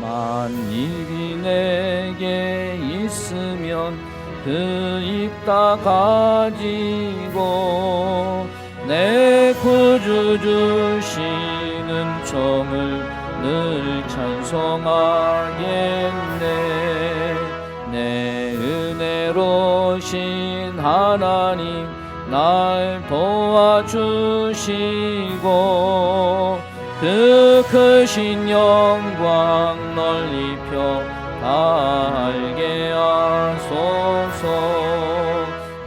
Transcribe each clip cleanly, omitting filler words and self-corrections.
한 입이 내게 있으면 그 입 다 가지고 내 구주 주시는 총을 늘 찬송하겠네. 내 은혜로신 하나님 날 도와주시고 그 크신 영광 널리 펴 다 알게 하소서.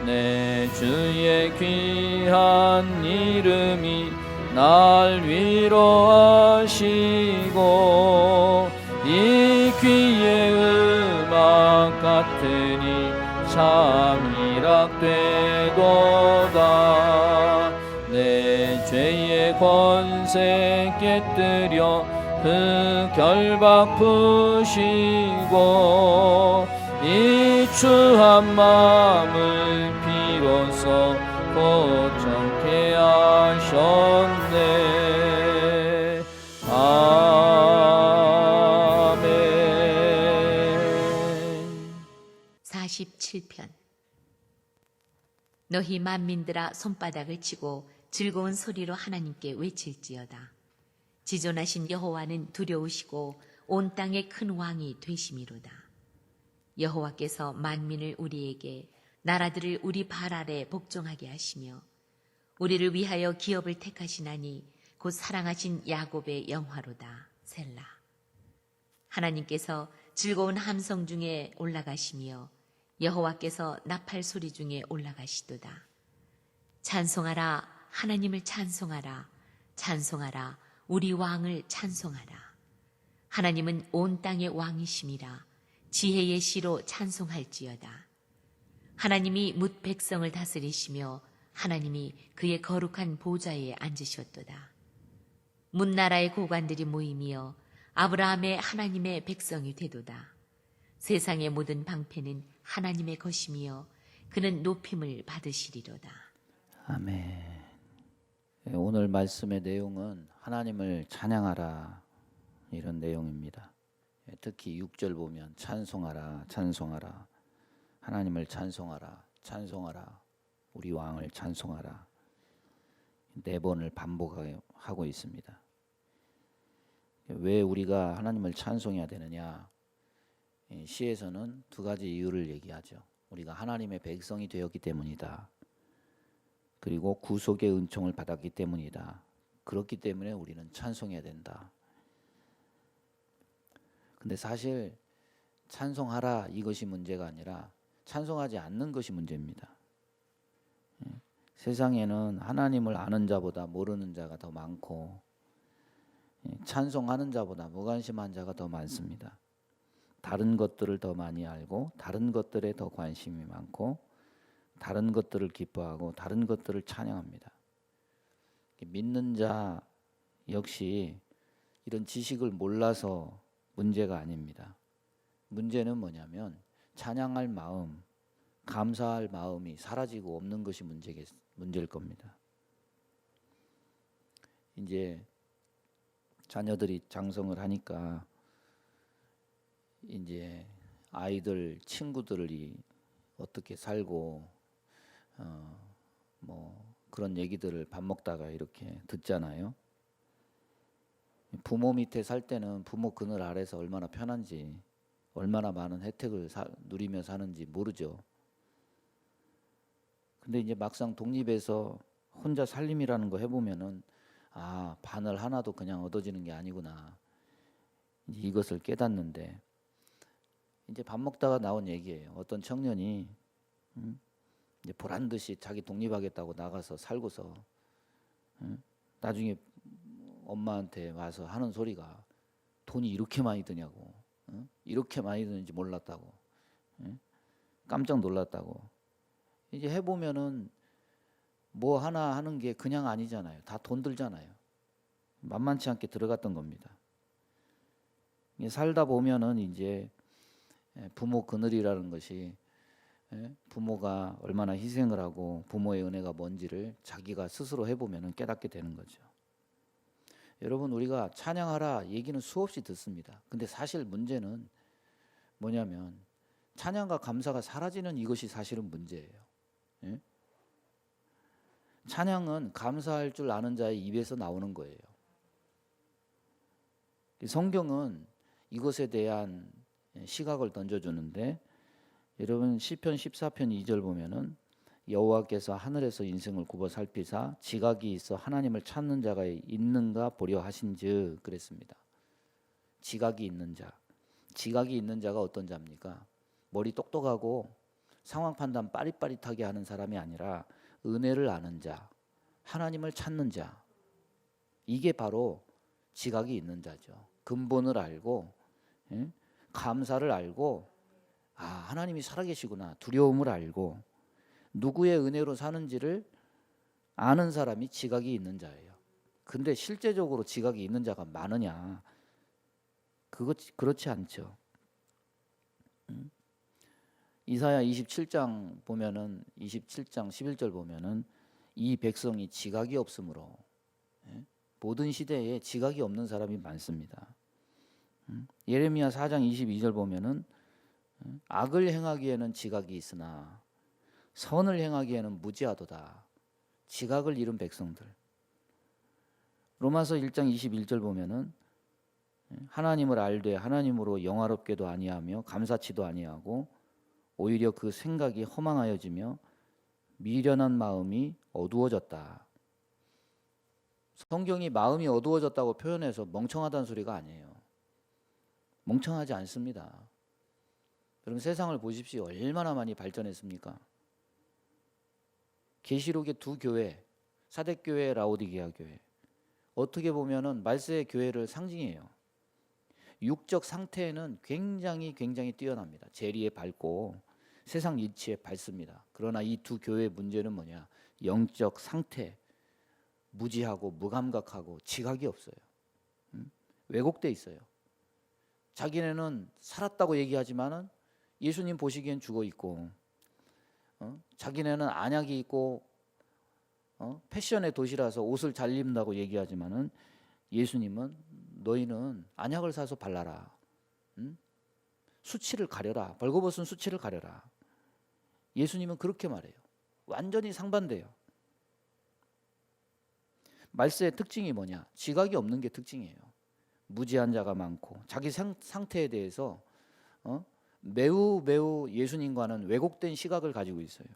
내 주의 귀한 이름이 날 위로하시고 이 귀의 음악 같으니 참 희락되도다. 내 죄의 권세 깨뜨려 그 결박 푸시고 이 추한 마음을 비로소 고정케 하셨네. 아멘. 47편. 너희 만민들아 손바닥을 치고 즐거운 소리로 하나님께 외칠지어다. 지존하신 여호와는 두려우시고 온 땅의 큰 왕이 되심이로다. 여호와께서 만민을 우리에게, 나라들을 우리 발 아래 복종하게 하시며 우리를 위하여 기업을 택하시나니 곧 사랑하신 야곱의 영화로다. 셀라. 하나님께서 즐거운 함성 중에 올라가시며 여호와께서 나팔 소리 중에 올라가시도다. 찬송하라, 하나님을 찬송하라. 찬송하라, 우리 왕을 찬송하라. 하나님은 온 땅의 왕이심이라. 지혜의 시로 찬송할지어다. 하나님이 뭇 백성을 다스리시며 하나님이 그의 거룩한 보좌에 앉으셨도다. 문나라의 고관들이 모이며 아브라함의 하나님의 백성이 되도다. 세상의 모든 방패는 하나님의 것이며 그는 높임을 받으시리로다. 아멘. 오늘 말씀의 내용은 하나님을 찬양하라 이런 내용입니다. 특히 6절 보면 찬송하라, 찬송하라, 하나님을 찬송하라, 찬송하라, 우리 왕을 찬송하라 4번을 반복하고 있습니다. 왜 우리가 하나님을 찬송해야 되느냐? 시에서는 2가지 이유를 얘기하죠. 우리가 하나님의 백성이 되었기 때문이다. 그리고 구속의 은총을 받았기 때문이다. 그렇기 때문에 우리는 찬송해야 된다. 근데 사실 찬송하라 이것이 문제가 아니라 찬송하지 않는 것이 문제입니다. 세상에는 하나님을 아는 자보다 모르는 자가 더 많고 찬송하는 자보다 무관심한 자가 더 많습니다. 다른 것들을 더 많이 알고 다른 것들에 더 관심이 많고 다른 것들을 기뻐하고 다른 것들을 찬양합니다. 믿는 자 역시 이런 지식을 몰라서 문제가 아닙니다. 문제는 뭐냐면 찬양할 마음, 감사할 마음이 사라지고 없는 것이 문제일 겁니다. 이제 자녀들이 장성을 하니까 이제 아이들 친구들이 어떻게 살고 뭐 그런 얘기들을 밥 먹다가 이렇게 듣잖아요. 부모 밑에 살 때는 부모 그늘 아래서 얼마나 편한지, 얼마나 많은 혜택을 누리며 사는지 모르죠. 근데 이제 막상 독립해서 혼자 살림이라는 거 해보면은 아, 바늘 하나도 그냥 얻어지는 게 아니구나. 이제 이것을 깨닫는데 이제 밥 먹다가 나온 얘기예요. 어떤 청년이 이제 보란 듯이 자기 독립하겠다고 나가서 살고서 나중에 엄마한테 와서 하는 소리가 돈이 이렇게 많이 드냐고, 이렇게 많이 드는지 몰랐다고, 깜짝 놀랐다고. 이제 해보면은 뭐 하나 하는 게 그냥 아니잖아요. 다 돈 들잖아요. 만만치 않게 들어갔던 겁니다. 살다 보면은 이제 부모 그늘이라는 것이 부모가 얼마나 희생을 하고 부모의 은혜가 뭔지를 자기가 스스로 해보면 깨닫게 되는 거죠. 여러분 우리가 찬양하라 얘기는 수없이 듣습니다. 근데 사실 문제는 뭐냐면 찬양과 감사가 사라지는 이것이 사실은 문제예요. 예? 찬양은 감사할 줄 아는 자의 입에서 나오는 거예요. 성경은 이것에 대한 시각을 던져주는데 여러분 시편 14편 2절 보면은 여호와께서 하늘에서 인생을 굽어 살피사 지각이 있어 하나님을 찾는 자가 있는가 보려 하신즉 그랬습니다. 지각이 있는 자. 지각이 있는 자가 어떤 자입니까? 머리 똑똑하고 상황 판단 빠릿빠릿하게 하는 사람이 아니라 은혜를 아는 자, 하나님을 찾는 자. 이게 바로 지각이 있는 자죠. 근본을 알고 감사를 알고 하나님이 살아계시구나 두려움을 알고 누구의 은혜로 사는지를 아는 사람이 지각이 있는 자예요. 근데 실제적으로 지각이 있는 자가 많으냐? 그렇지 않죠. 이사야 27장 보면은 27장 11절 보면은 이 백성이 지각이 없으므로 모든 시대에 지각이 없는 사람이 많습니다. 예레미야 4장 22절 보면은 악을 행하기에는 지각이 있으나 선을 행하기에는 무지하도다. 지각을 잃은 백성들. 로마서 1장 21절 보면은 하나님을 알되 하나님으로 영화롭게도 아니하며 감사치도 아니하고 오히려 그 생각이 허망하여지며 미련한 마음이 어두워졌다. 성경이 마음이 어두워졌다고 표현해서 멍청하다는 소리가 아니에요. 멍청하지 않습니다. 여러분 세상을 보십시오. 얼마나 많이 발전했습니까? 계시록의 두 교회, 사대교회, 라오디게아 교회. 어떻게 보면은 말세의 교회를 상징해요. 육적 상태에는 굉장히 뛰어납니다. 재리에 밝고 세상 이치에 밝습니다. 그러나 이 두 교회의 문제는 뭐냐? 영적 상태, 무지하고 무감각하고 지각이 없어요. 왜곡돼 있어요. 자기네는 살았다고 얘기하지만은 예수님 보시기엔 죽어 있고, 자기네는 안약이 있고, 패션의 도시라서 옷을 잘 입는다고 얘기하지만은 예수님은 너희는 안약을 사서 발라라. 수치를 가려라. 벌거벗은 수치를 가려라. 예수님은 그렇게 말해요. 완전히 상반돼요. 말세의 특징이 뭐냐? 지각이 없는 게 특징이에요. 무지한 자가 많고 자기 상태에 대해서 매우 예수님과는 왜곡된 시각을 가지고 있어요.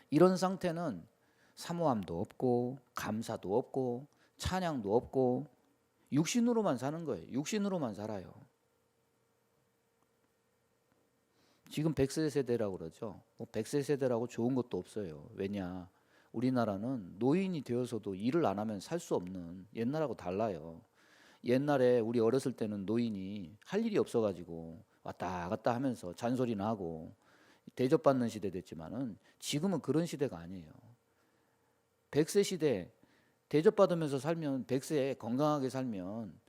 이런 상태는 사모함도 없고 감사도 없고 찬양도 없고 육신으로만 사는 거예요. 육신으로만 살아요. 지금 100세 세대라고 그러죠. 100세 세대라고 좋은 것도 없어요. 왜냐? 우리나라는 노인이 되어서도 일을 안 하면 살 수 없는, 옛날하고 달라요. 옛날에 우리 어렸을 때는 노인이 할 일이 없어가지고 왔다 갔다 하면서 잔소리나 하고 대접받는 시대 됐지만은 지금은 그런 시대가 아니에요. 100세 시대 대접받으면서 살면 100세에 건강하게 살면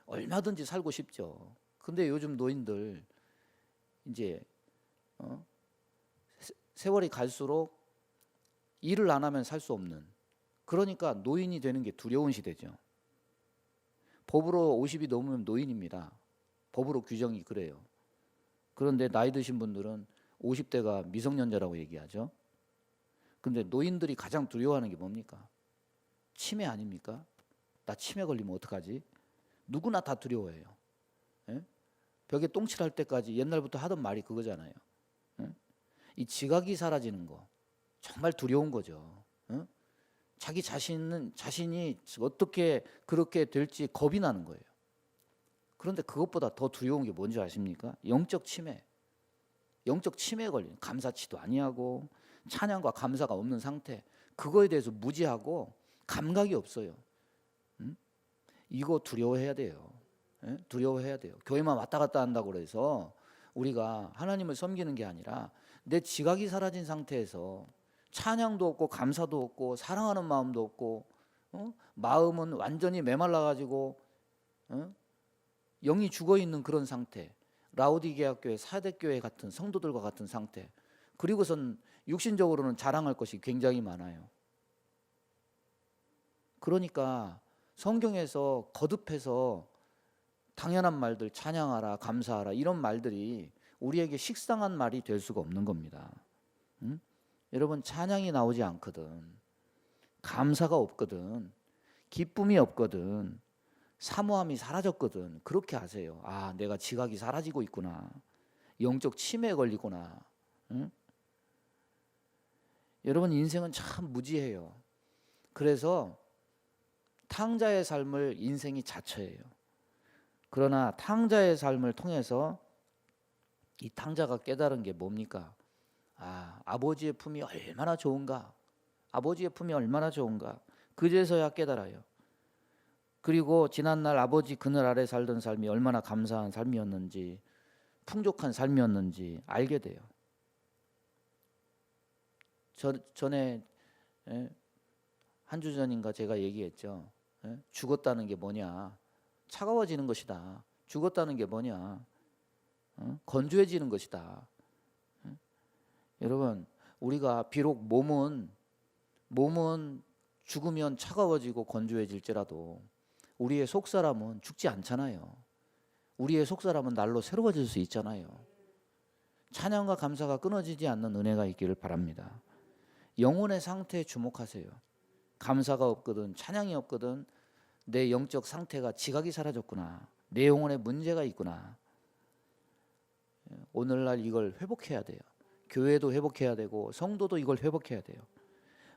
얼마든지 살고 싶죠. 근데 요즘 노인들 이제 세월이 갈수록 일을 안 하면 살 수 없는, 그러니까 노인이 되는 게 두려운 시대죠. 법으로 50이 넘으면 노인입니다. 법으로 규정이 그래요. 그런데 나이 드신 분들은 50대가 미성년자라고 얘기하죠. 근데 노인들이 가장 두려워하는 게 뭡니까? 치매 아닙니까? 나 치매 걸리면 어떡하지? 누구나 다 두려워해요. 벽에 똥칠할 때까지 옛날부터 하던 말이 그거잖아요. 이 지각이 사라지는 거 정말 두려운 거죠. 자기 자신이 어떻게 그렇게 될지 겁이 나는 거예요. 그런데 그것보다 더 두려운 게 뭔지 아십니까? 영적 치매. 영적 치매에 걸린, 감사치도 아니하고 찬양과 감사가 없는 상태. 그거에 대해서 무지하고 감각이 없어요. 이거 두려워해야 돼요. 두려워해야 돼요. 교회만 왔다 갔다 한다고 해서 우리가 하나님을 섬기는 게 아니라 내 지각이 사라진 상태에서 찬양도 없고 감사도 없고 사랑하는 마음도 없고 마음은 완전히 메말라가지고 영이 죽어있는 그런 상태, 라오디게아 교회, 사대교회 같은 성도들과 같은 상태, 그리고선 육신적으로는 자랑할 것이 굉장히 많아요. 그러니까 성경에서 거듭해서 당연한 말들, 찬양하라, 감사하라, 이런 말들이 우리에게 식상한 말이 될 수가 없는 겁니다. 응? 여러분, 찬양이 나오지 않거든, 감사가 없거든, 기쁨이 없거든, 사모함이 사라졌거든, 그렇게 아세요. 아, 내가 지각이 사라지고 있구나, 영적 치매에 걸리구나. 응? 여러분, 인생은 참 무지해요. 그래서 탕자의 삶을 인생이 자처해요. 그러나 탕자의 삶을 통해서 이 탕자가 깨달은 게 뭡니까? 아, 아버지의 품이 얼마나 좋은가, 아버지의 품이 얼마나 좋은가, 그제서야 깨달아요. 그리고 지난날 아버지 그늘 아래 살던 삶이 얼마나 감사한 삶이었는지, 풍족한 삶이었는지 알게 돼요. 전에 한 주 전인가 제가 얘기했죠. 죽었다는 게 뭐냐? 차가워지는 것이다. 죽었다는 게 뭐냐? 건조해지는 것이다. 여러분, 우리가 비록 몸은 죽으면 차가워지고 건조해질지라도 우리의 속사람은 죽지 않잖아요. 우리의 속사람은 날로 새로워질 수 있잖아요. 찬양과 감사가 끊어지지 않는 은혜가 있기를 바랍니다. 영혼의 상태에 주목하세요. 감사가 없거든, 찬양이 없거든, 내 영적 상태가 지각이 사라졌구나, 내 영혼에 문제가 있구나. 오늘날 이걸 회복해야 돼요. 교회도 회복해야 되고 성도도 이걸 회복해야 돼요.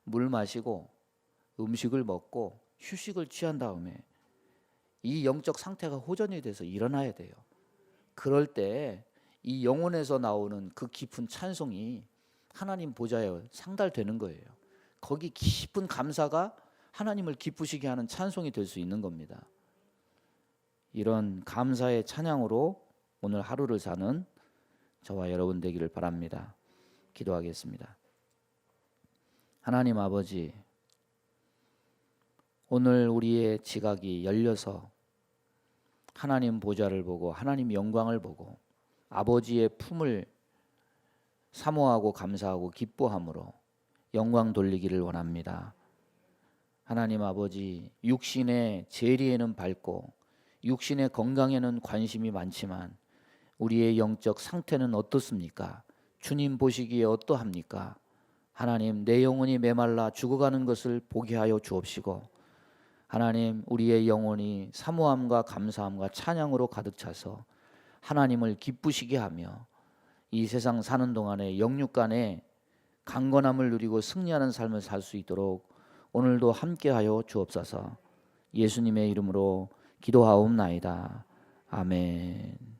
물 마시고 음식을 먹고 휴식을 취한 다음에 이 영적 상태가 호전이 돼서 일어나야 돼요. 그럴 때 이 영혼에서 나오는 그 깊은 찬송이 하나님 보좌에 상달되는 거예요. 거기 깊은 감사가 하나님을 기쁘시게 하는 찬송이 될 수 있는 겁니다. 이런 감사의 찬양으로 오늘 하루를 사는 저와 여러분 되기를 바랍니다. 기도하겠습니다. 하나님 아버지, 오늘 우리의 지각이 열려서 하나님 보좌를 보고 하나님 영광을 보고 아버지의 품을 사모하고 감사하고 기뻐함으로 영광 돌리기를 원합니다. 하나님 아버지, 육신의 재리에는 밝고 육신의 건강에는 관심이 많지만 우리의 영적 상태는 어떻습니까? 주님 보시기에 어떠합니까? 하나님, 내 영혼이 메말라 죽어가는 것을 보게 하여 주옵시고, 하나님, 우리의 영혼이 사모함과 감사함과 찬양으로 가득 차서 하나님을 기쁘시게 하며 이 세상 사는 동안에 영육간에 강건함을 누리고 승리하는 삶을 살 수 있도록 오늘도 함께하여 주옵소서. 예수님의 이름으로 기도하옵나이다. 아멘.